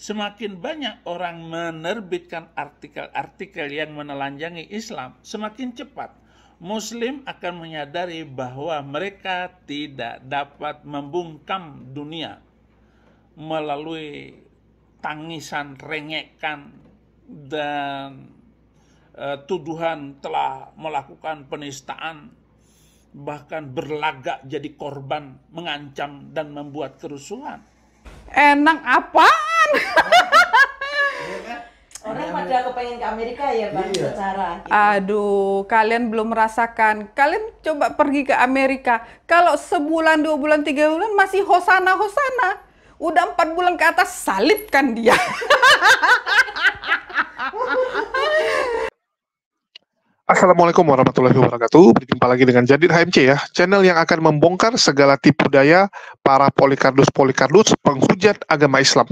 Semakin banyak orang menerbitkan artikel-artikel yang menelanjangi Islam, semakin cepat Muslim akan menyadari bahwa mereka tidak dapat membungkam dunia melalui tangisan, rengekan, dan tuduhan telah melakukan penistaan, bahkan berlagak jadi korban, mengancam dan membuat kerusuhan. Enak apaan? Orang pada kepengen ke Amerika ya Bang, secara gitu. Aduh, kalian belum merasakan. Kalian coba pergi ke Amerika. Kalau sebulan, 2 bulan, 3 bulan masih hosana-hosana. Udah 4 bulan ke atas, salibkan dia. Assalamualaikum warahmatullahi wabarakatuh. Berjumpa lagi dengan Jadid HMC ya, channel yang akan membongkar segala tipu daya para polikardus penghujat agama Islam.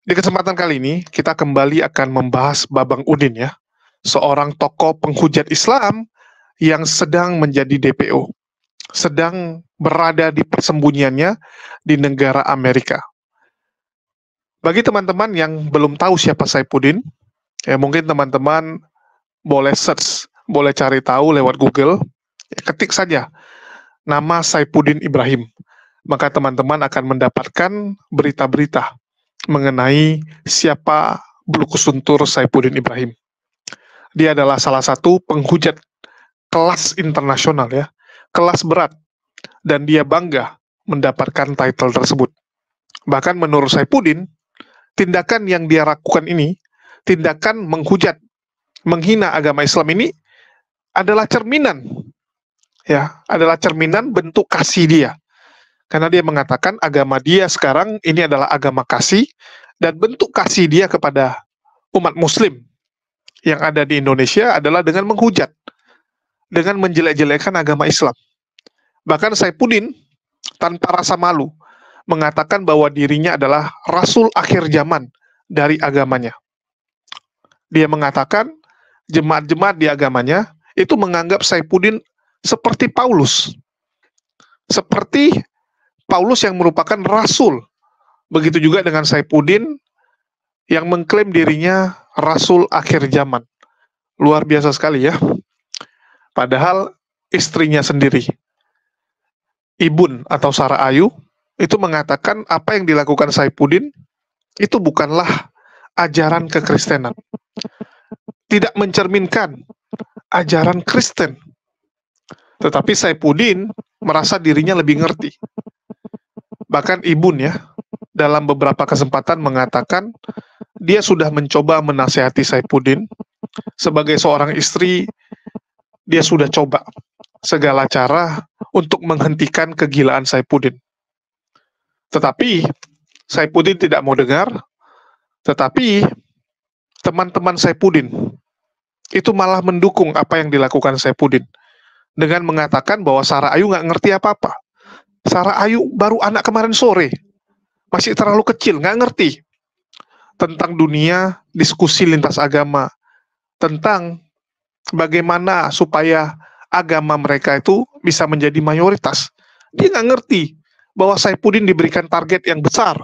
Di kesempatan kali ini, kita kembali akan membahas Babang Udin ya, seorang tokoh penghujat Islam yang sedang menjadi DPO, sedang berada di persembunyiannya di negara Amerika. Bagi teman-teman yang belum tahu siapa Saifuddin, ya mungkin teman-teman boleh search, boleh cari tahu lewat Google, ketik saja nama Saifuddin Ibrahim. Maka teman-teman akan mendapatkan berita-berita mengenai siapa Bulukus Suntur Saifuddin Ibrahim. Dia adalah salah satu penghujat kelas internasional ya, kelas berat, dan dia bangga mendapatkan title tersebut. Bahkan menurut Saifuddin, tindakan yang dia lakukan ini, tindakan menghujat, menghina agama Islam ini adalah cerminan, ya, adalah cerminan bentuk kasih dia. Karena dia mengatakan agama dia sekarang ini adalah agama kasih, dan bentuk kasih dia kepada umat Muslim yang ada di Indonesia adalah dengan menghujat, dengan menjelek-jelekan agama Islam. Bahkan Saifuddin tanpa rasa malu mengatakan bahwa dirinya adalah rasul akhir zaman dari agamanya. Dia mengatakan jemaat-jemaat di agamanya itu menganggap Saifuddin seperti Paulus. Seperti Paulus yang merupakan rasul. Begitu juga dengan Saifuddin yang mengklaim dirinya rasul akhir zaman. Luar biasa sekali ya. Padahal istrinya sendiri, Ibun atau Sarah Ayu, itu mengatakan apa yang dilakukan Saifuddin itu bukanlah ajaran kekristenan. Tidak mencerminkan ajaran Kristen. Tetapi Saifuddin merasa dirinya lebih ngerti. Bahkan Ibun ya, dalam beberapa kesempatan mengatakan dia sudah mencoba menasihati Saifuddin. Sebagai seorang istri, dia sudah coba segala cara untuk menghentikan kegilaan Saifuddin. Tetapi Saifuddin tidak mau dengar. Tetapi teman-teman Saifuddin itu malah mendukung apa yang dilakukan Saifuddin dengan mengatakan bahwa Sarah Ayu nggak ngerti apa-apa. Sarah Ayu baru anak kemarin sore, masih terlalu kecil, nggak ngerti tentang dunia diskusi lintas agama, tentang bagaimana supaya agama mereka itu bisa menjadi mayoritas. Dia nggak ngerti bahwa Saifuddin diberikan target yang besar,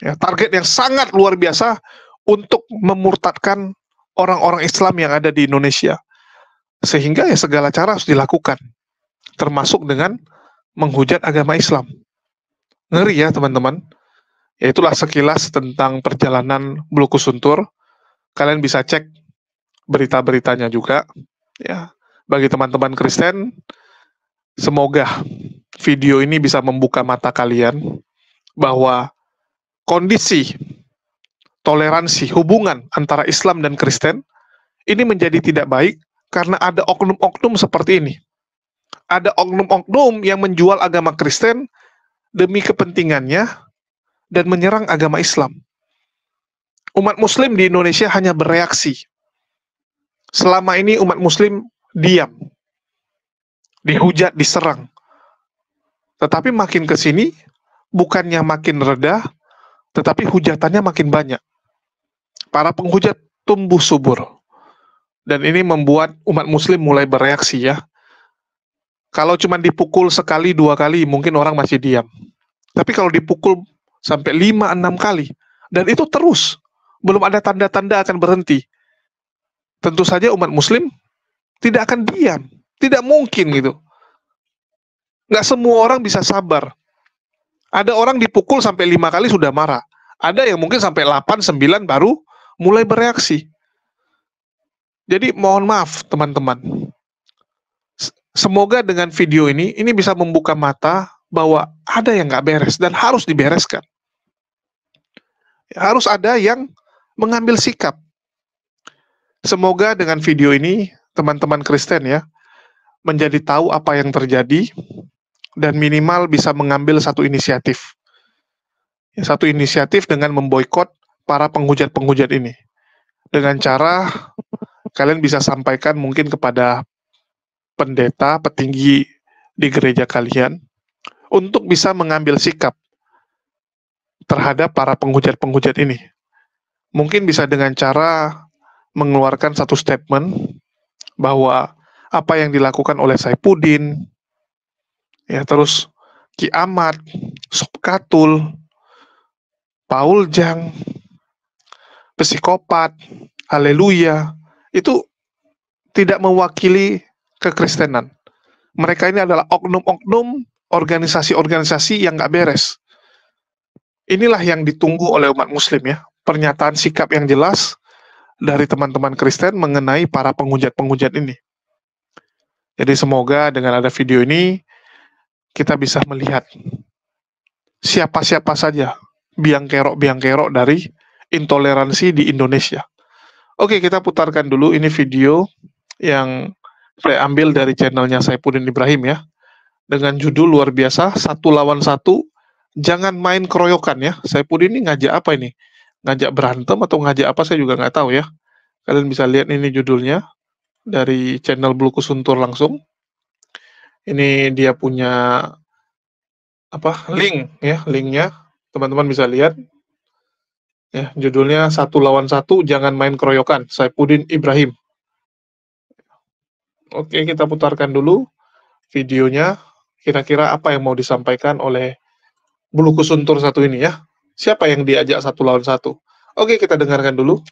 ya, target yang sangat luar biasa untuk memurtadkan orang-orang Islam yang ada di Indonesia. Sehingga ya segala cara harus dilakukan, termasuk dengan menghujat agama Islam. Ngeri ya teman-teman. Ya itulah sekilas tentang perjalanan Bulukus Suntur. Kalian bisa cek berita-beritanya juga. Ya, bagi teman-teman Kristen, semoga video ini bisa membuka mata kalian bahwa kondisi toleransi hubungan antara Islam dan Kristen ini menjadi tidak baik karena ada oknum-oknum seperti ini. Ada oknum-oknum yang menjual agama Kristen demi kepentingannya dan menyerang agama Islam. Umat Muslim di Indonesia hanya bereaksi. Selama ini umat Muslim diam, dihujat, diserang. Tetapi makin ke sini, bukannya makin reda, tetapi hujatannya makin banyak. Para penghujat tumbuh subur. Dan ini membuat umat Muslim mulai bereaksi ya. Kalau cuma dipukul sekali, 2 kali, mungkin orang masih diam. Tapi kalau dipukul sampai 5-6 kali. Dan itu terus, belum ada tanda-tanda akan berhenti. Tentu saja umat muslim tidak akan diam, tidak mungkin gitu. Nggak semua orang bisa sabar. Ada orang dipukul sampai 5 kali sudah marah. Ada yang mungkin sampai 8, 9 baru mulai bereaksi. Jadi mohon maaf teman-teman. Semoga dengan video ini bisa membuka mata bahwa ada yang nggak beres dan harus dibereskan. Harus ada yang mengambil sikap. Semoga dengan video ini teman-teman Kristen ya menjadi tahu apa yang terjadi dan minimal bisa mengambil satu inisiatif. Satu inisiatif dengan memboikot para penghujat-penghujat ini. Dengan cara kalian bisa sampaikan mungkin kepada pendeta, petinggi di gereja kalian untuk bisa mengambil sikap terhadap para penghujat-penghujat ini. Mungkin bisa dengan cara mengeluarkan satu statement bahwa apa yang dilakukan oleh Saifuddin, ya terus Ki Ahmad, Sobkatul, Paul Jang, psikopat, haleluya, itu tidak mewakili kekristenan. Mereka ini adalah oknum-oknum organisasi-organisasi yang nggak beres. Inilah yang ditunggu oleh umat muslim ya, pernyataan sikap yang jelas dari teman-teman Kristen mengenai para penghujat-penghujat ini. Jadi semoga dengan ada video ini, kita bisa melihat siapa-siapa saja biang-kerok dari intoleransi di Indonesia. Oke, kita putarkan dulu ini video yang saya ambil dari channelnya Saifuddin Ibrahim ya, dengan judul luar biasa, 1 lawan 1, jangan main keroyokan ya. Saifuddin ini ngajak apa ini? Ngajak berantem atau ngajak apa saya juga nggak tahu ya. Kalian bisa lihat ini judulnya dari channel Bluku Suntur langsung. Ini dia punya link ya, linknya teman-teman bisa lihat ya, judulnya 1 lawan 1 jangan main keroyokan, Saifuddin Ibrahim. Oke, kita putarkan dulu videonya, kira-kira apa yang mau disampaikan oleh Bluku Suntur satu ini ya. Siapa yang diajak 1 lawan 1? Oke, kita dengarkan dulu.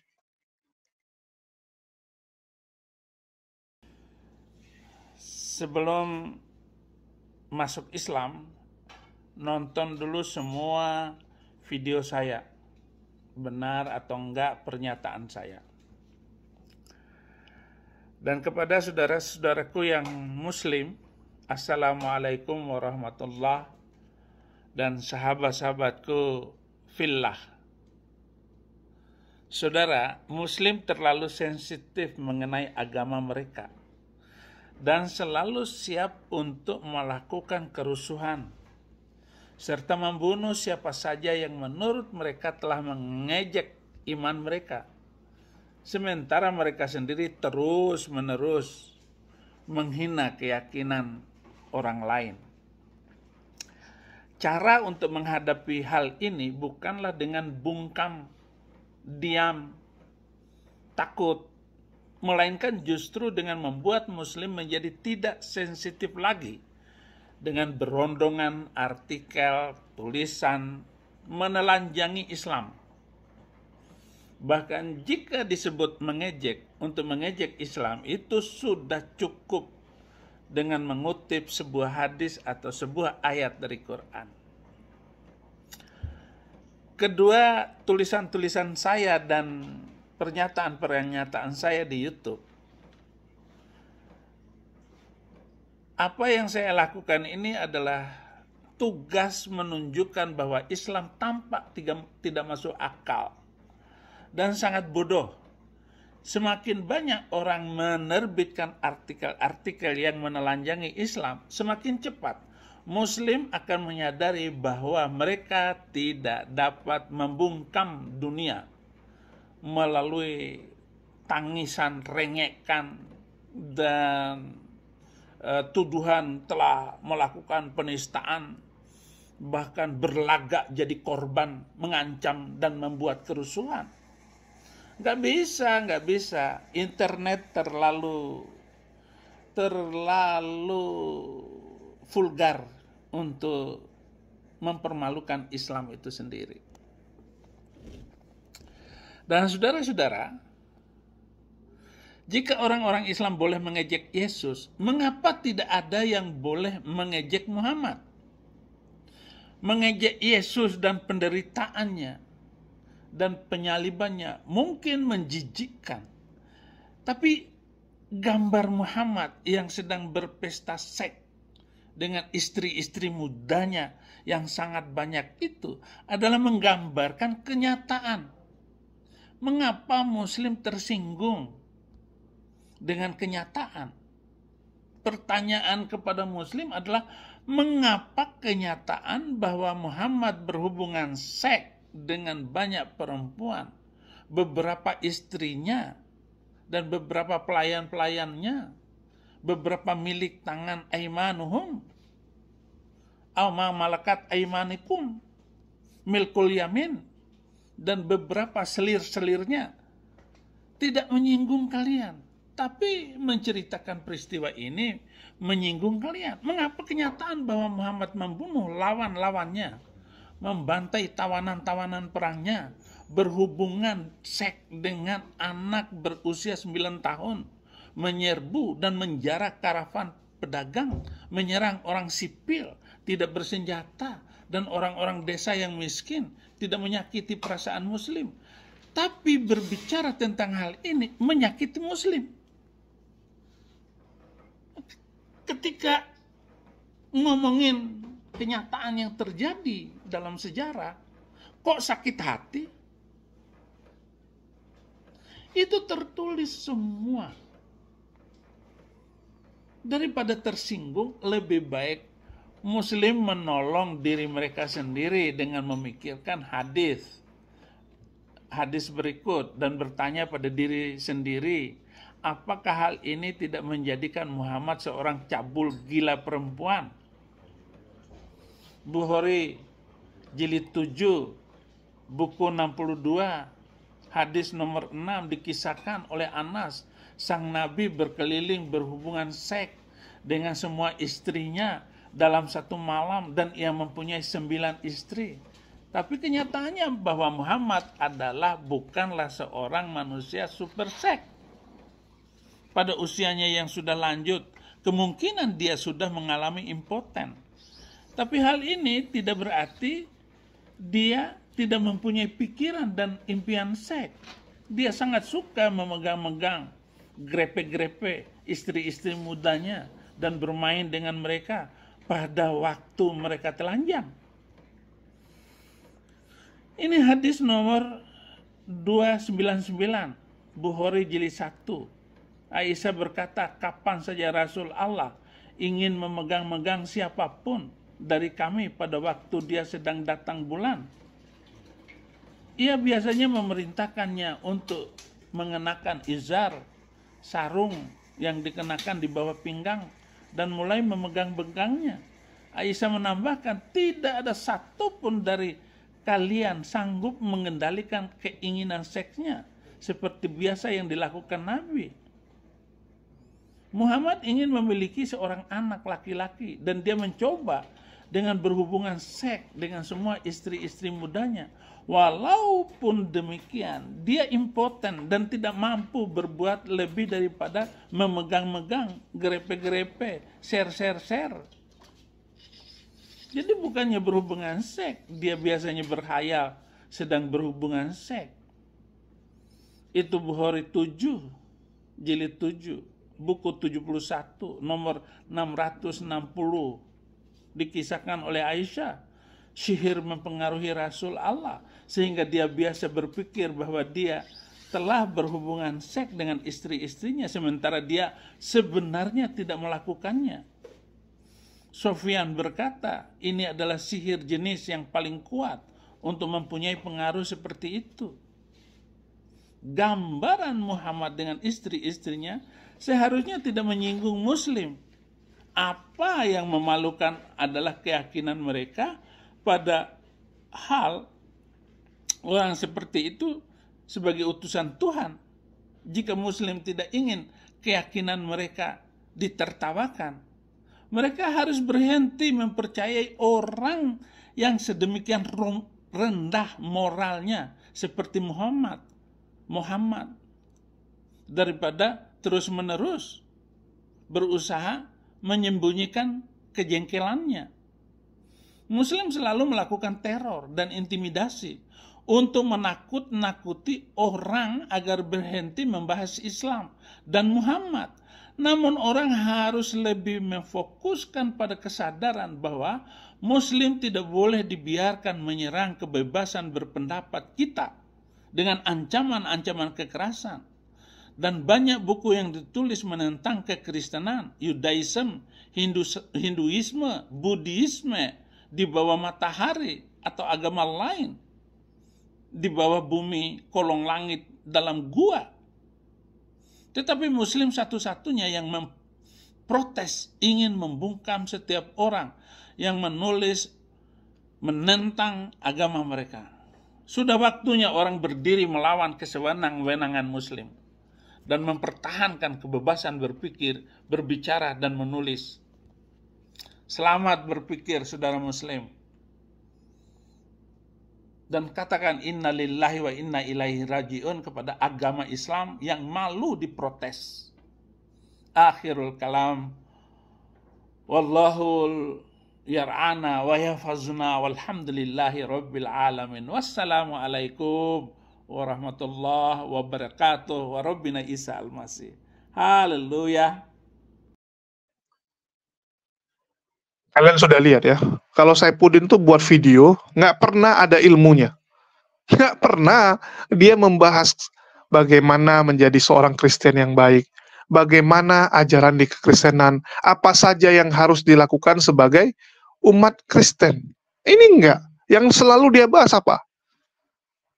Sebelum masuk Islam, nonton dulu semua video saya, benar atau enggak pernyataan saya. Dan kepada saudara-saudaraku yang muslim, Assalamualaikum warahmatullahi, dan sahabat-sahabatku fillah. Saudara, muslim terlalu sensitif mengenai agama mereka dan selalu siap untuk melakukan kerusuhan serta membunuh siapa saja yang menurut mereka telah mengejek iman mereka, sementara mereka sendiri terus-menerus menghina keyakinan orang lain. Cara untuk menghadapi hal ini bukanlah dengan bungkam, diam, takut, melainkan justru dengan membuat muslim menjadi tidak sensitif lagi dengan berondongan artikel, tulisan, menelanjangi Islam. Bahkan jika disebut mengejek, untuk mengejek Islam itu sudah cukup dengan mengutip sebuah hadis atau sebuah ayat dari Quran. Kedua, tulisan-tulisan saya dan pernyataan-pernyataan saya di YouTube, apa yang saya lakukan ini adalah tugas menunjukkan bahwa Islam tampak tidak masuk akal dan sangat bodoh. Semakin banyak orang menerbitkan artikel-artikel yang menelanjangi Islam, semakin cepat Muslim akan menyadari bahwa mereka tidak dapat membungkam dunia melalui tangisan, rengekan, dan tuduhan telah melakukan penistaan, bahkan berlagak jadi korban, mengancam dan membuat kerusuhan. Nggak bisa. Internet terlalu vulgar untuk mempermalukan Islam itu sendiri. Dan saudara-saudara, jika orang-orang Islam boleh mengejek Yesus, mengapa tidak ada yang boleh mengejek Muhammad? Mengejek Yesus dan penderitaannya dan penyalibannya mungkin menjijikkan. Tapi gambar Muhammad yang sedang berpesta seks dengan istri-istri mudanya yang sangat banyak itu adalah menggambarkan kenyataan. Mengapa Muslim tersinggung dengan kenyataan? Pertanyaan kepada Muslim adalah mengapa kenyataan bahwa Muhammad berhubungan seks dengan banyak perempuan, beberapa istrinya, dan beberapa pelayan-pelayannya, beberapa milik tangan aimanuhum, aw ma malakat aimanikum, milkul yamin, dan beberapa selir-selirnya, tidak menyinggung kalian, tapi menceritakan peristiwa ini menyinggung kalian. Mengapa kenyataan bahwa Muhammad membunuh lawan-lawannya, membantai tawanan-tawanan perangnya, berhubungan seks dengan anak berusia 9 tahun, menyerbu dan menjarah karavan pedagang, menyerang orang sipil, tidak bersenjata, dan orang-orang desa yang miskin, tidak menyakiti perasaan Muslim. Tapi berbicara tentang hal ini menyakiti Muslim. Ketika ngomongin kenyataan yang terjadi dalam sejarah, kok sakit hati? Itu tertulis semua. Daripada tersinggung, lebih baik Muslim menolong diri mereka sendiri dengan memikirkan hadis berikut dan bertanya pada diri sendiri, apakah hal ini tidak menjadikan Muhammad seorang cabul gila perempuan? Bukhari jilid 7 buku 62 hadis nomor 6 dikisahkan oleh Anas, sang Nabi berkeliling berhubungan seks dengan semua istrinya dalam satu malam dan ia mempunyai 9 istri. Tapi kenyataannya bahwa Muhammad bukanlah seorang manusia super seks. Pada usianya yang sudah lanjut, kemungkinan dia sudah mengalami impoten. Tapi hal ini tidak berarti dia tidak mempunyai pikiran dan impian seks. Dia sangat suka memegang-megang, grepe-grepe istri-istri mudanya dan bermain dengan mereka pada waktu mereka telanjang. Ini hadis nomor 299, Bukhari jilid 1. Aisyah berkata, kapan saja Rasul Allah ingin memegang-megang siapapun dari kami pada waktu dia sedang datang bulan, ia biasanya memerintahkannya untuk mengenakan izar, sarung yang dikenakan di bawah pinggang, dan mulai memegang-pegangnya. Aisyah menambahkan, tidak ada satupun dari kalian sanggup mengendalikan keinginan seksnya seperti biasa yang dilakukan Nabi. Muhammad ingin memiliki seorang anak laki-laki dan dia mencoba dengan berhubungan seks dengan semua istri-istri mudanya. Walaupun demikian, dia impoten dan tidak mampu berbuat lebih daripada memegang-megang, grepe-grepe, ser-ser-ser. Jadi bukannya berhubungan seks, dia biasanya berkhayal sedang berhubungan seks. Itu Bukhari 7, jilid 7, buku 71, nomor 660. Dikisahkan oleh Aisyah, sihir mempengaruhi Rasul Allah sehingga dia biasa berpikir bahwa dia telah berhubungan seks dengan istri-istrinya sementara dia sebenarnya tidak melakukannya. Sofyan berkata, ini adalah sihir jenis yang paling kuat untuk mempunyai pengaruh seperti itu. Gambaran Muhammad dengan istri-istrinya seharusnya tidak menyinggung Muslim. Apa yang memalukan adalah keyakinan mereka pada hal orang seperti itu sebagai utusan Tuhan. Jika Muslim tidak ingin keyakinan mereka ditertawakan, mereka harus berhenti mempercayai orang yang sedemikian rendah moralnya seperti Muhammad daripada terus-menerus berusaha menyembunyikan kejengkelannya. Muslim selalu melakukan teror dan intimidasi untuk menakut-nakuti orang agar berhenti membahas Islam dan Muhammad. Namun orang harus lebih memfokuskan pada kesadaran bahwa Muslim tidak boleh dibiarkan menyerang kebebasan berpendapat kita dengan ancaman-ancaman kekerasan. Dan banyak buku yang ditulis menentang kekristenan, Yudaism, Hinduisme, Buddhisme di bawah matahari atau agama lain di bawah bumi, kolong langit, dalam gua. Tetapi Muslim satu-satunya yang memprotes, ingin membungkam setiap orang yang menulis menentang agama mereka. Sudah waktunya orang berdiri melawan kesewenang-wenangan Muslim dan mempertahankan kebebasan berpikir, berbicara, dan menulis. Selamat berpikir, saudara Muslim. Dan katakan inna lillahi wa inna ilaihi raji'un kepada agama Islam yang malu diprotes. Akhirul kalam. Wallahul yar'ana wa yafazuna walhamdulillahi rabbil alamin. Wassalamualaikum warahmatullahi wabarakatuh wa rabbina Isa al-Masih. Haleluya. Kalian sudah lihat ya, kalau Saifuddin tuh buat video, nggak pernah ada ilmunya. Nggak pernah dia membahas bagaimana menjadi seorang Kristen yang baik, bagaimana ajaran di kekristenan, apa saja yang harus dilakukan sebagai umat Kristen. Ini enggak. Yang selalu dia bahas apa?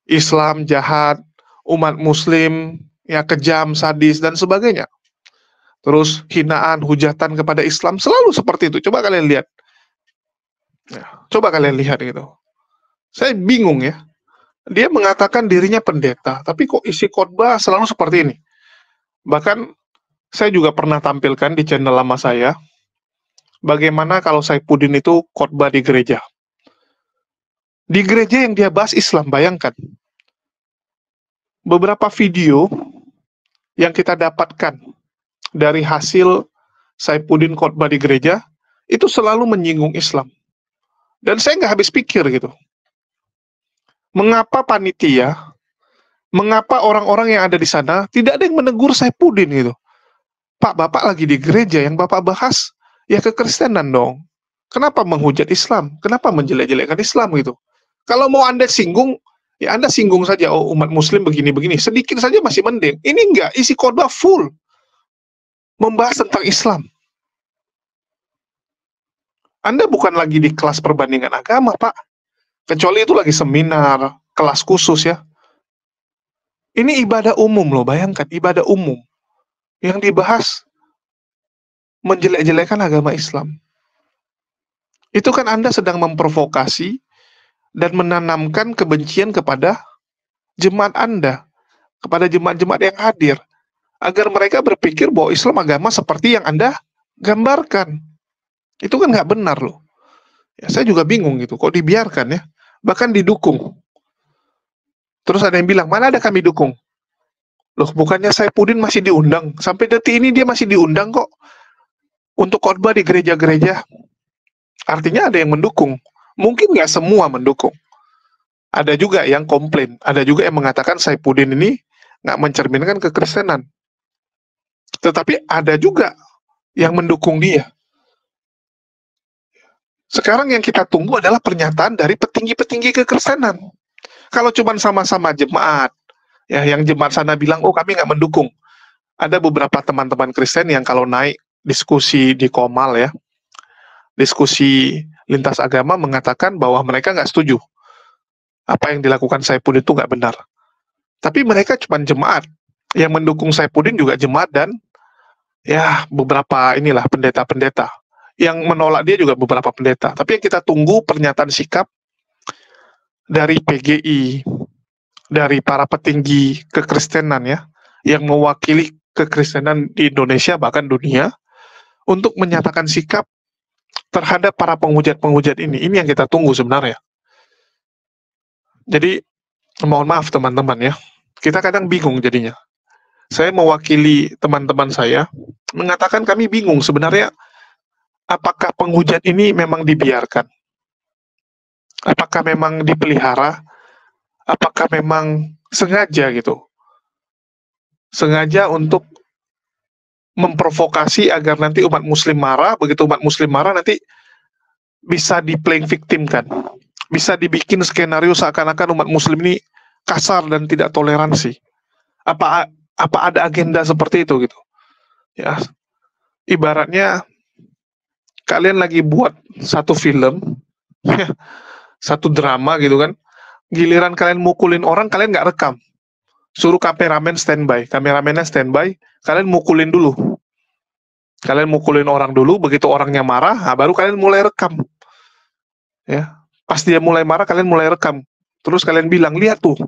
Islam jahat, umat Muslim ya kejam, sadis, dan sebagainya. Terus hinaan, hujatan kepada Islam selalu seperti itu. Coba kalian lihat. Ya, coba kalian lihat gitu. Saya bingung ya. Dia mengatakan dirinya pendeta, tapi kok isi khotbah selalu seperti ini. Bahkan saya juga pernah tampilkan di channel lama saya bagaimana kalau Saifuddin itu khotbah di gereja. Di gereja yang dia bahas Islam, bayangkan. Beberapa video yang kita dapatkan dari hasil Saifuddin khotbah di gereja, itu selalu menyinggung Islam. Dan saya nggak habis pikir gitu. Mengapa panitia, mengapa orang-orang yang ada di sana, tidak ada yang menegur Saifuddin gitu. Pak, Bapak lagi di gereja, yang Bapak bahas, ya kekristenan dong. Kenapa menghujat Islam? Kenapa menjelek-jelekkan Islam gitu? Kalau mau Anda singgung, ya Anda singgung saja, oh umat Muslim begini-begini. Sedikit saja masih mending. Ini enggak, isi khotbah full membahas tentang Islam. Anda bukan lagi di kelas perbandingan agama, Pak. Kecuali itu lagi seminar, kelas khusus ya. Ini ibadah umum loh, bayangkan, ibadah umum. Yang dibahas menjelek-jelekan agama Islam. Itu kan Anda sedang memprovokasi dan menanamkan kebencian kepada jemaat Anda, kepada jemaat-jemaat yang hadir, agar mereka berpikir bahwa Islam agama seperti yang Anda gambarkan. Itu kan nggak benar loh. Ya, saya juga bingung gitu, kok dibiarkan ya, bahkan didukung. Terus ada yang bilang, mana ada kami dukung? Loh, bukannya Saifuddin masih diundang? Sampai detik ini dia masih diundang kok untuk khotbah di gereja-gereja. Artinya ada yang mendukung. Mungkin nggak semua mendukung. Ada juga yang komplain. Ada juga yang mengatakan Saifuddin ini nggak mencerminkan kekristenan. Tetapi ada juga yang mendukung dia. Sekarang yang kita tunggu adalah pernyataan dari petinggi-petinggi kekristenan. Kalau cuma sama-sama jemaat, ya yang jemaat sana bilang, oh kami nggak mendukung. Ada beberapa teman-teman Kristen yang kalau naik diskusi di Komal ya, diskusi lintas agama mengatakan bahwa mereka nggak setuju. Apa yang dilakukan Saifuddin itu nggak benar. Tapi mereka cuma jemaat. Yang mendukung Saifuddin juga jemaat dan ya beberapa inilah pendeta-pendeta. Yang menolak dia juga beberapa pendeta. Tapi yang kita tunggu pernyataan sikap dari PGI, dari para petinggi kekristenan ya, yang mewakili kekristenan di Indonesia bahkan dunia, untuk menyatakan sikap terhadap para penghujat-penghujat ini yang kita tunggu sebenarnya. Jadi, mohon maaf teman-teman ya, kita kadang bingung jadinya. Saya mewakili teman-teman saya, mengatakan kami bingung sebenarnya, apakah penghujat ini memang dibiarkan? Apakah memang dipelihara? Apakah memang sengaja gitu? Sengaja untuk memprovokasi agar nanti umat muslim marah, begitu umat muslim marah nanti bisa di playing victim kan, bisa dibikin skenario seakan-akan umat muslim ini kasar dan tidak toleransi. Apa ada agenda seperti itu gitu? Ya, ibaratnya kalian lagi buat satu film, satu drama gitu kan, giliran kalian mukulin orang, kalian nggak rekam. Suruh kameramen standby, kameramennya standby, kalian mukulin dulu. Kalian mukulin orang dulu, begitu orangnya marah, baru kalian mulai rekam. Ya, pas dia mulai marah, kalian mulai rekam. Terus kalian bilang, lihat tuh,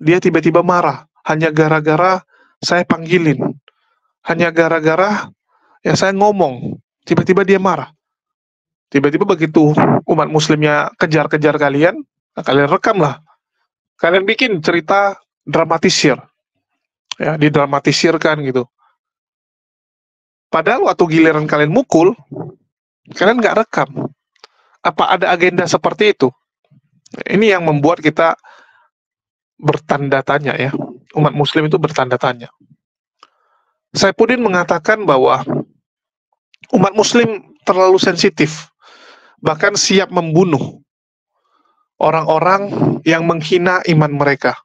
dia tiba-tiba marah, hanya gara-gara saya panggilin, hanya gara-gara ya saya ngomong, tiba-tiba dia marah. Tiba-tiba begitu umat muslimnya kejar-kejar kalian, kalian rekam lah. Kalian bikin cerita dramatisir, ya, didramatisirkan gitu. Padahal waktu giliran kalian mukul, kalian nggak rekam. Apa ada agenda seperti itu? Ini yang membuat kita bertanda tanya ya. Umat muslim itu bertanda tanya. Saifuddin mengatakan bahwa umat muslim terlalu sensitif, bahkan siap membunuh orang-orang yang menghina iman mereka.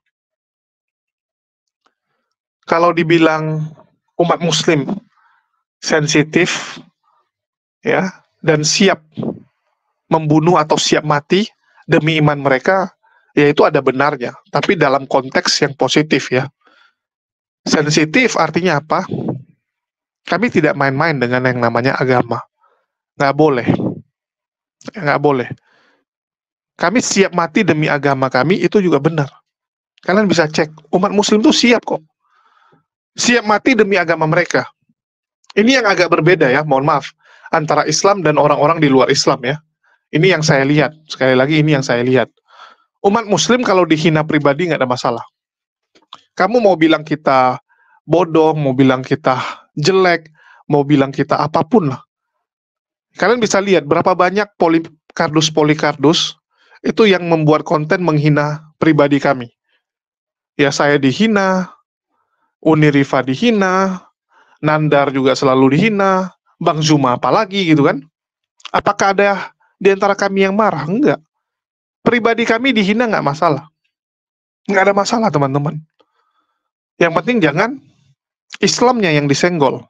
Kalau dibilang umat muslim sensitif ya dan siap membunuh atau siap mati demi iman mereka, ya itu ada benarnya, tapi dalam konteks yang positif ya. Sensitif artinya apa? Kami tidak main-main dengan yang namanya agama. Nggak boleh. Nggak boleh. Kami siap mati demi agama kami, itu juga benar. Kalian bisa cek, umat muslim itu siap kok. Siap mati demi agama mereka. Ini yang agak berbeda ya, mohon maaf, antara Islam dan orang-orang di luar Islam ya. Ini yang saya lihat, sekali lagi ini yang saya lihat. Umat muslim kalau dihina pribadi nggak ada masalah. Kamu mau bilang kita bodoh, mau bilang kita jelek, mau bilang kita apapun lah. Kalian bisa lihat berapa banyak polikardus itu yang membuat konten menghina pribadi kami. Ya saya dihina, Unirifa dihina, Nandar juga selalu dihina, Bang Zuma apalagi gitu kan. Apakah ada di antara kami yang marah? Enggak. Pribadi kami dihina nggak masalah. Nggak ada masalah teman-teman. Yang penting jangan Islamnya yang disenggol.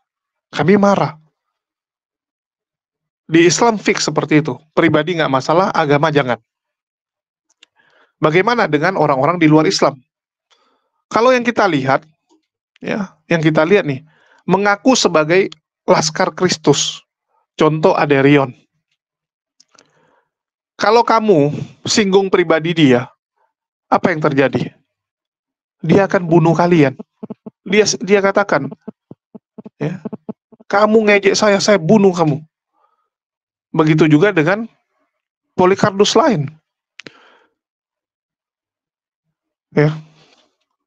Kami marah. Di Islam fix seperti itu. Pribadi nggak masalah, agama jangan. Bagaimana dengan orang-orang di luar Islam? Kalau yang kita lihat, ya, yang kita lihat nih, mengaku sebagai Laskar Kristus. Contoh Aderion. Kalau kamu singgung pribadi dia, apa yang terjadi? Dia akan bunuh kalian. Dia katakan, ya, kamu ngejek saya bunuh kamu. Begitu juga dengan Polikardus lain. Ya.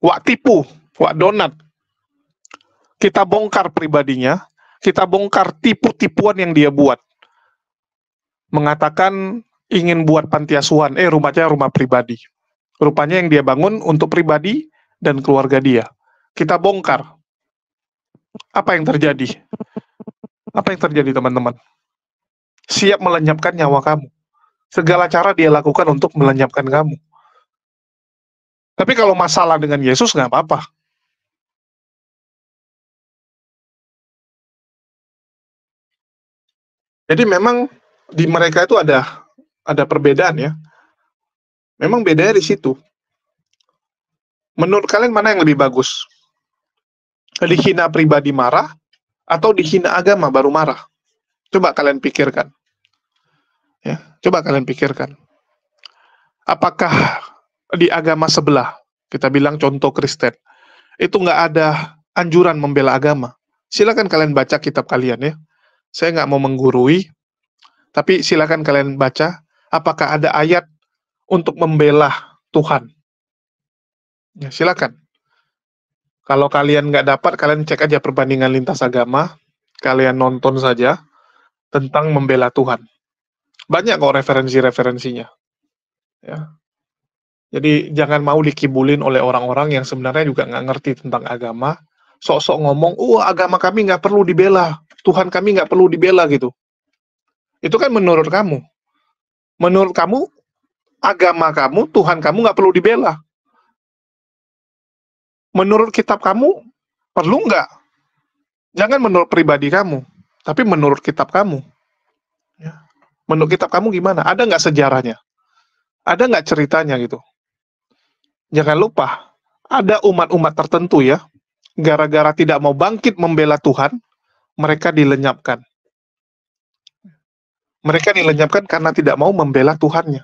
Wak tipu, wak donat. Kita bongkar pribadinya, kita bongkar tipu-tipuan yang dia buat. Mengatakan ingin buat panti asuhan, rumahnya rumah pribadi. Rupanya yang dia bangun untuk pribadi dan keluarga dia. Kita bongkar. Apa yang terjadi? Apa yang terjadi teman-teman? Siap melenyapkan nyawa kamu. Segala cara dia lakukan untuk melenyapkan kamu. Tapi kalau masalah dengan Yesus nggak apa-apa. Jadi memang di mereka itu ada perbedaan ya. Memang bedanya di situ. Menurut kalian mana yang lebih bagus? Dihina pribadi marah atau dihina agama baru marah? Coba kalian pikirkan. Ya, coba kalian pikirkan. Apakah di agama sebelah, kita bilang contoh Kristen, itu nggak ada anjuran membela agama? Silakan kalian baca kitab kalian ya. Saya nggak mau menggurui, Tapi silakan kalian baca, apakah ada ayat untuk membela Tuhan. Ya, silakan. Kalau kalian nggak dapat, kalian cek aja perbandingan lintas agama, kalian nonton saja tentang membela Tuhan. Banyak kok referensi-referensinya. Ya. Jadi jangan mau dikibulin oleh orang-orang yang sebenarnya juga nggak ngerti tentang agama, sok-sok ngomong, agama kami nggak perlu dibela, Tuhan kami nggak perlu dibela gitu. Itu kan menurut kamu. Menurut kamu, agama kamu, Tuhan kamu nggak perlu dibela. Menurut kitab kamu, perlu nggak? Jangan menurut pribadi kamu, tapi menurut kitab kamu. Ya. Menurut kitab kamu gimana? Ada nggak sejarahnya? Ada nggak ceritanya gitu? Jangan lupa, ada umat-umat tertentu ya, gara-gara tidak mau bangkit membela Tuhan, mereka dilenyapkan. Mereka dilenyapkan karena tidak mau membela Tuhannya.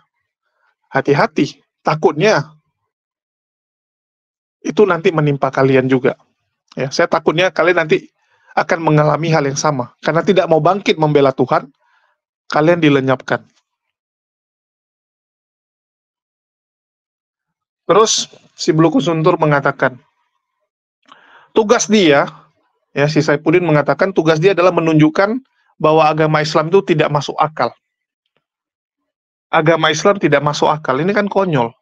Hati-hati, takutnya itu nanti menimpa kalian juga. Ya, saya takutnya kalian nanti akan mengalami hal yang sama. Karena tidak mau bangkit membela Tuhan, kalian dilenyapkan. Terus, si Buluku Suntur mengatakan, tugas dia, ya si Saifuddin mengatakan, tugas dia adalah menunjukkan bahwa agama Islam itu tidak masuk akal. Agama Islam tidak masuk akal, ini kan konyol.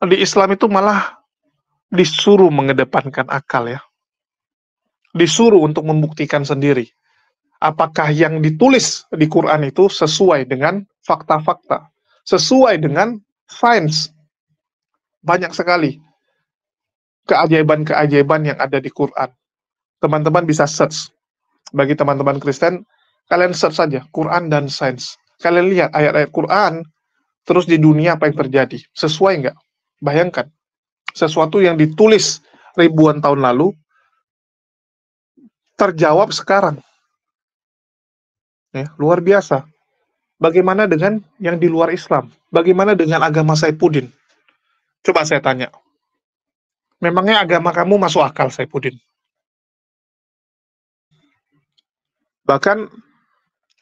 Di Islam itu malah disuruh mengedepankan akal ya. Disuruh untuk membuktikan sendiri. Apakah yang ditulis di Quran itu sesuai dengan fakta-fakta. Sesuai dengan sains. Banyak sekali keajaiban-keajaiban yang ada di Quran. Teman-teman bisa search. Bagi teman-teman Kristen, kalian search saja Quran dan sains. Kalian lihat ayat-ayat Quran, terus di dunia apa yang terjadi. Sesuai nggak? Bayangkan. Sesuatu yang ditulis ribuan tahun lalu terjawab sekarang. Ya, luar biasa. Bagaimana dengan yang di luar Islam? Bagaimana dengan agama Saifuddin? Coba saya tanya. Memangnya agama kamu masuk akal, Saifuddin? Bahkan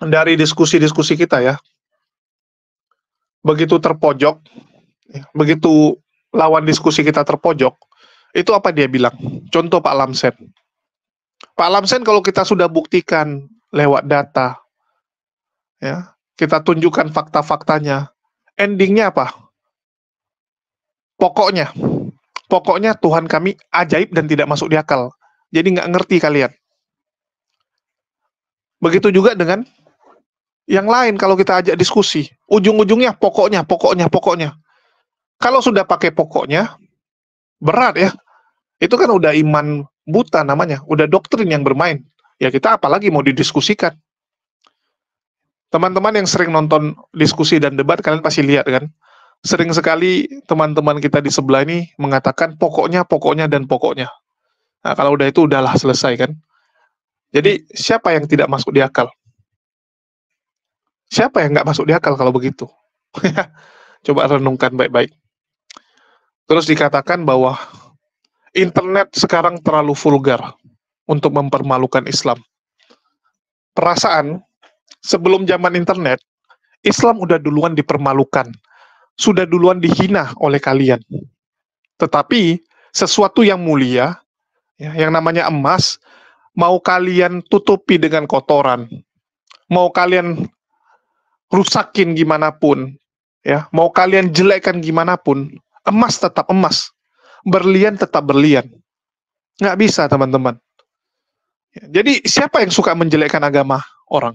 dari diskusi-diskusi kita ya, begitu terpojok, begitu lawan diskusi kita terpojok, itu apa dia bilang? Contoh Pak Lamsen. Pak Lamsen kalau kita sudah buktikan lewat data, ya, kita tunjukkan fakta-faktanya, endingnya apa? Pokoknya Tuhan kami ajaib dan tidak masuk di akal. Jadi nggak ngerti kalian. Begitu juga dengan yang lain kalau kita ajak diskusi, ujung-ujungnya pokoknya. Kalau sudah pakai pokoknya, berat ya. Itu kan udah iman buta namanya, udah doktrin yang bermain. Ya kita apalagi mau didiskusikan. Teman-teman yang sering nonton diskusi dan debat, kalian pasti lihat kan. Sering sekali teman-teman kita di sebelah ini mengatakan pokoknya, dan pokoknya. Nah kalau udah itu udahlah selesai kan. Jadi siapa yang tidak masuk di akal? Siapa yang nggak masuk di akal kalau begitu? Coba renungkan baik-baik. Terus dikatakan bahwa internet sekarang terlalu vulgar untuk mempermalukan Islam. Perasaan, sebelum zaman internet, Islam udah duluan dipermalukan. Sudah duluan dihina oleh kalian. Tetapi, sesuatu yang mulia, ya, yang namanya emas, mau kalian tutupi dengan kotoran, mau kalian rusakin gimana pun, ya, mau kalian jelekkan gimana pun, emas tetap emas, berlian tetap berlian. Nggak bisa, teman-teman. Jadi, siapa yang suka menjelekkan agama orang?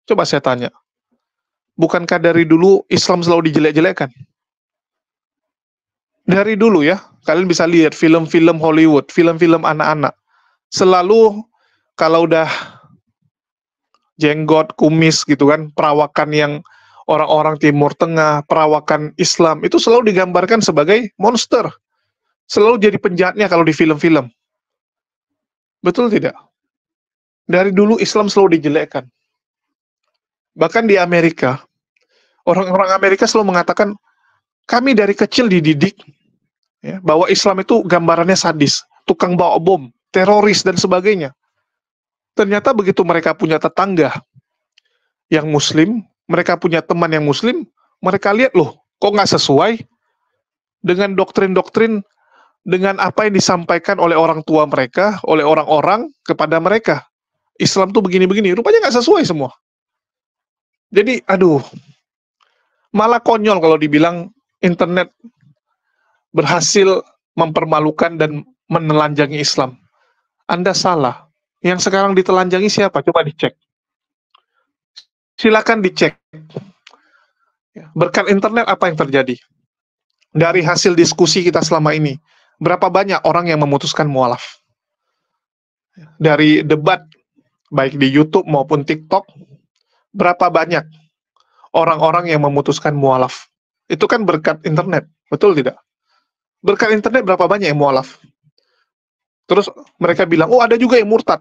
Coba saya tanya. Bukankah dari dulu Islam selalu dijelek-jelekkan? Dari dulu ya, kalian bisa lihat film-film Hollywood, film-film anak-anak. Selalu kalau udah jenggot, kumis gitu kan, perawakan yang orang-orang Timur Tengah, perawakan Islam, itu selalu digambarkan sebagai monster. Selalu jadi penjahatnya kalau di film-film. Betul tidak? Dari dulu Islam selalu dijelekkan. Bahkan di Amerika, orang-orang Amerika selalu mengatakan, kami dari kecil dididik ya, bahwa Islam itu gambarannya sadis, tukang bawa bom, teroris, dan sebagainya. Ternyata begitu mereka punya tetangga yang Muslim, mereka punya teman yang muslim, mereka lihat loh, kok nggak sesuai dengan doktrin-doktrin, dengan apa yang disampaikan oleh orang tua mereka, oleh orang-orang kepada mereka. Islam tuh begini-begini, rupanya nggak sesuai semua. Jadi, aduh, malah konyol kalau dibilang internet berhasil mempermalukan dan menelanjangi Islam. Anda salah. Yang sekarang ditelanjangi siapa? Coba dicek. Silakan dicek. Berkat internet apa yang terjadi? Dari hasil diskusi kita selama ini, berapa banyak orang yang memutuskan mualaf? Dari debat, baik di YouTube maupun TikTok, berapa banyak orang-orang yang memutuskan mualaf? Itu kan berkat internet, betul tidak? Berkat internet berapa banyak yang mualaf? Terus mereka bilang, oh ada juga yang murtad.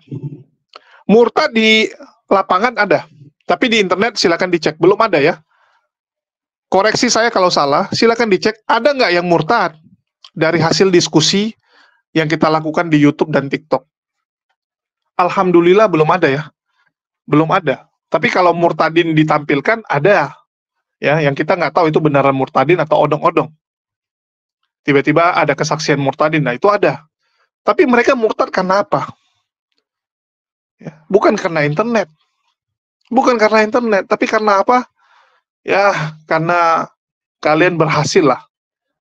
Murtad di lapangan ada, tapi di internet silakan dicek, belum ada ya. Koreksi saya kalau salah, silakan dicek, ada nggak yang murtad dari hasil diskusi yang kita lakukan di YouTube dan TikTok. Alhamdulillah belum ada ya, belum ada. Tapi kalau murtadin ditampilkan, ada. Ya, yang kita nggak tahu itu beneran murtadin atau odong-odong. Tiba-tiba ada kesaksian murtadin, nah itu ada. Tapi mereka murtad karena apa? Ya, bukan karena internet. Bukan karena internet, tapi karena apa? Ya, karena kalian berhasil lah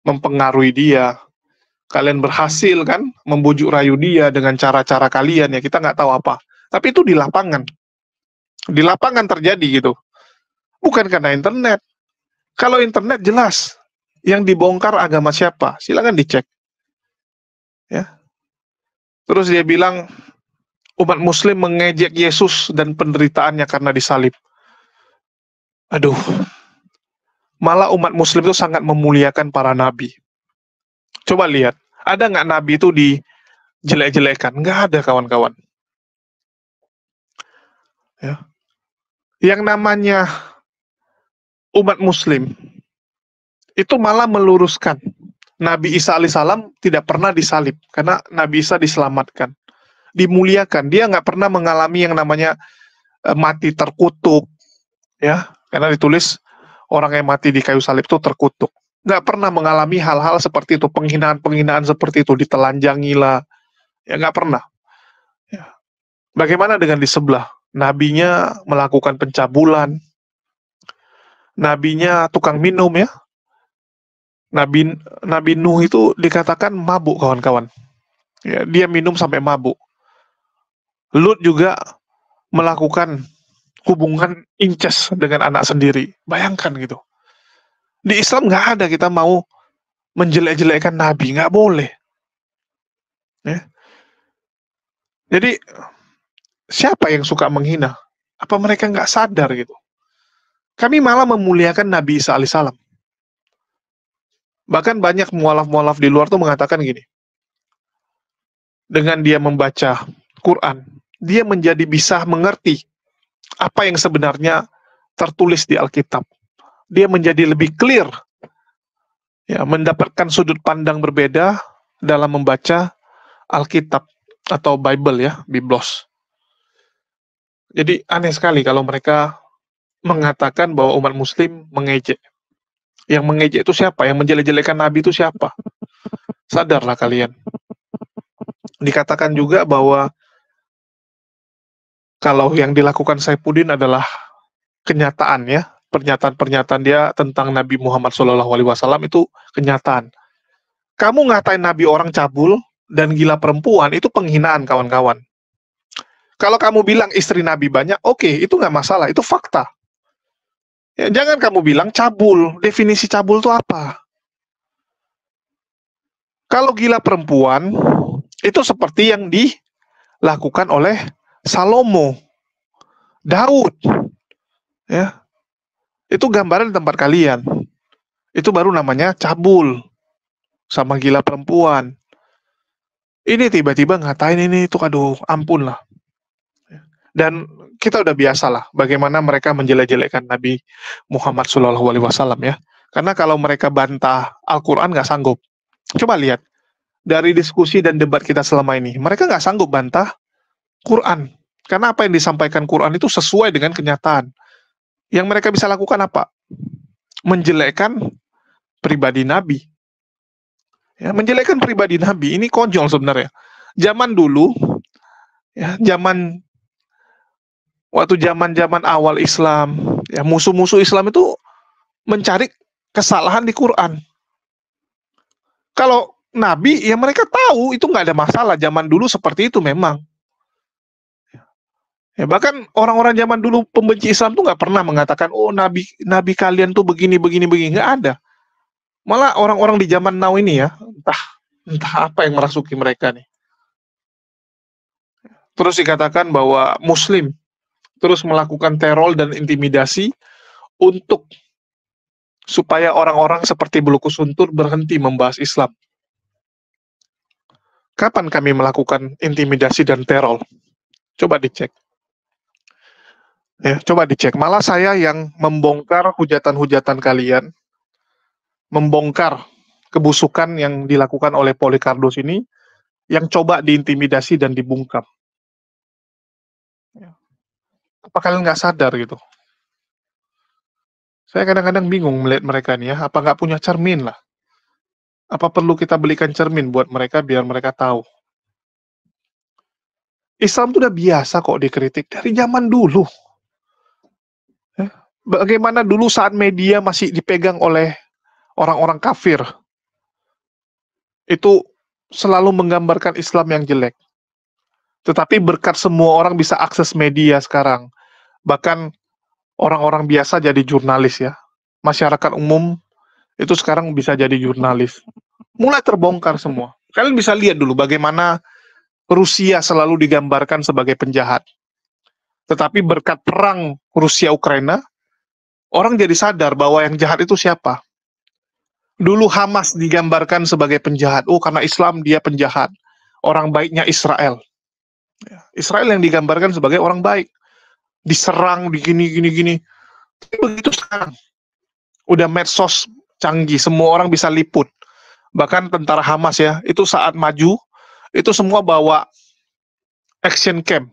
mempengaruhi dia. Kalian berhasil kan membujuk rayu dia dengan cara-cara kalian, ya kita nggak tahu apa. Tapi itu di lapangan. Di lapangan terjadi gitu. Bukan karena internet. Kalau internet jelas. Yang dibongkar agama siapa? Silakan dicek. Ya. Terus dia bilang, umat muslim mengejek Yesus dan penderitaannya karena disalib. Aduh. Malah umat muslim itu sangat memuliakan para nabi. Coba lihat, ada nggak nabi itu dijelek-jelekan? Nggak ada, kawan-kawan. Ya. Yang namanya umat muslim itu malah meluruskan. Nabi Isa alaihissalam tidak pernah disalib, karena Nabi Isa diselamatkan. Dimuliakan, dia nggak pernah mengalami yang namanya mati terkutuk. Ya, karena ditulis, orang yang mati di kayu salib itu terkutuk. Nggak pernah mengalami hal-hal seperti itu, penghinaan-penghinaan seperti itu, ditelanjangi lah. Ya, nggak pernah. Ya. Bagaimana dengan di sebelah? Nabinya melakukan pencabulan. Nabinya tukang minum ya. Nabi Nuh itu dikatakan mabuk, kawan-kawan. Ya, dia minum sampai mabuk. Lut juga melakukan hubungan incest dengan anak sendiri. Bayangkan gitu. Di Islam nggak ada kita mau menjelek-jelekkan Nabi. Nggak boleh. Ya. Jadi, siapa yang suka menghina? Apa mereka nggak sadar gitu? Kami malah memuliakan Nabi Isa alaihissalam. Bahkan banyak mualaf-mualaf di luar tuh mengatakan gini. Dengan dia membaca Quran, dia menjadi bisa mengerti apa yang sebenarnya tertulis di Alkitab. Dia menjadi lebih clear, ya, mendapatkan sudut pandang berbeda dalam membaca Alkitab atau Bible ya, Biblos. Jadi aneh sekali kalau mereka mengatakan bahwa umat muslim mengejek. Yang mengejek itu siapa? Yang menjelek-jelekan Nabi itu siapa? Sadarlah kalian. Dikatakan juga bahwa kalau yang dilakukan Saifuddin adalah kenyataan ya, pernyataan-pernyataan dia tentang Nabi Muhammad SAW itu kenyataan. Kamu ngatain Nabi orang cabul dan gila perempuan, itu penghinaan, kawan-kawan. Kalau kamu bilang istri Nabi banyak, oke, itu nggak masalah, itu fakta. Ya, jangan kamu bilang cabul. Definisi cabul itu apa? Kalau gila perempuan, itu seperti yang dilakukan oleh Salomo, Daud. Ya. Itu gambaran di tempat kalian. Itu baru namanya cabul sama gila perempuan. Ini tiba-tiba ngatain ini itu, aduh, ampun lah. Dan kita udah biasa lah bagaimana mereka menjelek-jelekkan Nabi Muhammad SAW ya. Karena kalau mereka bantah Al-Quran nggak sanggup. Coba lihat dari diskusi dan debat kita selama ini, mereka nggak sanggup bantah Quran. Karena apa yang disampaikan Quran itu sesuai dengan kenyataan. Yang mereka bisa lakukan apa? Menjelekkan pribadi Nabi. Ya, menjelekkan pribadi Nabi ini konyol sebenarnya. Zaman dulu, ya, waktu zaman awal Islam, ya musuh-musuh Islam itu mencari kesalahan di Quran. Kalau Nabi, ya mereka tahu itu nggak ada masalah. Zaman dulu seperti itu memang. Ya, bahkan orang-orang zaman dulu pembenci Islam tuh nggak pernah mengatakan, oh Nabi kalian tuh begini, nggak ada. Malah orang-orang di zaman now ini ya, entah apa yang merasuki mereka nih. Terus dikatakan bahwa Muslim terus melakukan teror dan intimidasi untuk supaya orang-orang seperti Bulukus Huntur berhenti membahas Islam. Kapan kami melakukan intimidasi dan teror? Coba dicek. Ya, coba dicek. Malah saya yang membongkar hujatan-hujatan kalian, membongkar kebusukan yang dilakukan oleh Polycardos ini, yang coba diintimidasi dan dibungkam. Ya. Apa kalian nggak sadar gitu? Saya kadang-kadang bingung melihat mereka nih ya, apa nggak punya cermin lah? Apa perlu kita belikan cermin buat mereka biar mereka tahu? Islam itu udah biasa kok dikritik dari zaman dulu. Bagaimana dulu saat media masih dipegang oleh orang-orang kafir, itu selalu menggambarkan Islam yang jelek. Tetapi berkat semua orang bisa akses media sekarang, bahkan orang-orang biasa jadi jurnalis ya. Masyarakat umum itu sekarang bisa jadi jurnalis. Mulai terbongkar semua. Kalian bisa lihat dulu bagaimana Rusia selalu digambarkan sebagai penjahat. Tetapi berkat perang Rusia-Ukraina, orang jadi sadar bahwa yang jahat itu siapa. Dulu Hamas digambarkan sebagai penjahat. Oh, karena Islam dia penjahat. Orang baiknya Israel. Israel yang digambarkan sebagai orang baik. Diserang, gini. Tapi begitu sekarang. Udah medsos canggih, semua orang bisa liput. Bahkan tentara Hamas ya, itu saat maju, itu semua bawa action cam.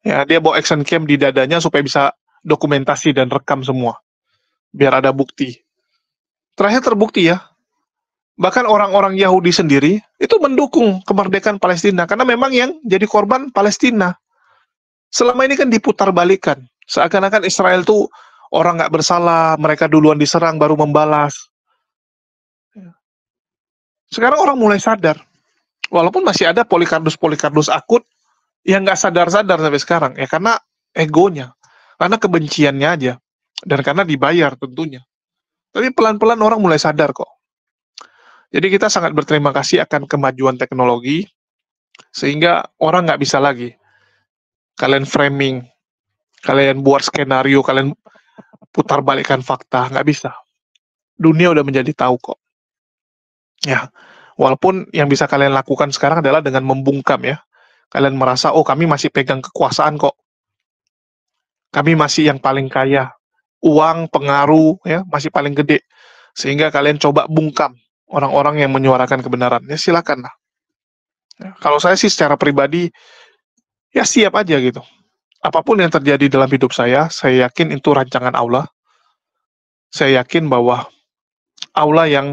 Ya, dia bawa action cam di dadanya supaya bisa dokumentasi dan rekam semua. Biar ada bukti. Terakhir terbukti ya, bahkan orang-orang Yahudi sendiri itu mendukung kemerdekaan Palestina, karena memang yang jadi korban Palestina. Selama ini kan diputar balikan, seakan-akan Israel tuh orang nggak bersalah, mereka duluan diserang baru membalas. Sekarang orang mulai sadar, walaupun masih ada Polycardos akut yang nggak sadar-sadar sampai sekarang, ya karena egonya, karena kebenciannya aja, dan karena dibayar tentunya. Tapi pelan-pelan orang mulai sadar kok. Jadi kita sangat berterima kasih akan kemajuan teknologi, sehingga orang nggak bisa lagi. Kalian framing, kalian buat skenario, kalian putar balikkan fakta, nggak bisa. Dunia udah menjadi tahu kok. Ya, walaupun yang bisa kalian lakukan sekarang adalah dengan membungkam ya. Kalian merasa, oh kami masih pegang kekuasaan kok. Kami masih yang paling kaya. Uang, pengaruh, ya masih paling gede. Sehingga kalian coba bungkam orang-orang yang menyuarakan kebenaran. Ya silakan lah. Ya, kalau saya sih secara pribadi, ya siap aja gitu. Apapun yang terjadi dalam hidup saya yakin itu rancangan Allah. Saya yakin bahwa Allah yang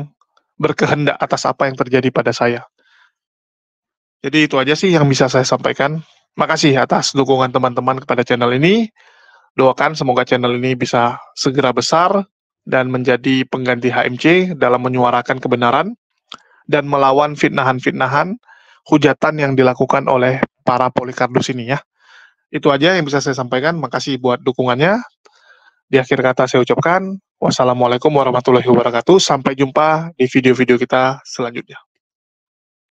berkehendak atas apa yang terjadi pada saya. Jadi itu aja sih yang bisa saya sampaikan. Makasih atas dukungan teman-teman kepada channel ini. Doakan semoga channel ini bisa segera besar dan menjadi pengganti HMC dalam menyuarakan kebenaran dan melawan fitnahan-fitnahan, hujatan yang dilakukan oleh para Polycardos ini ya. Itu aja yang bisa saya sampaikan. Makasih buat dukungannya. Di akhir kata saya ucapkan wassalamualaikum warahmatullahi wabarakatuh. Sampai jumpa di video-video kita selanjutnya.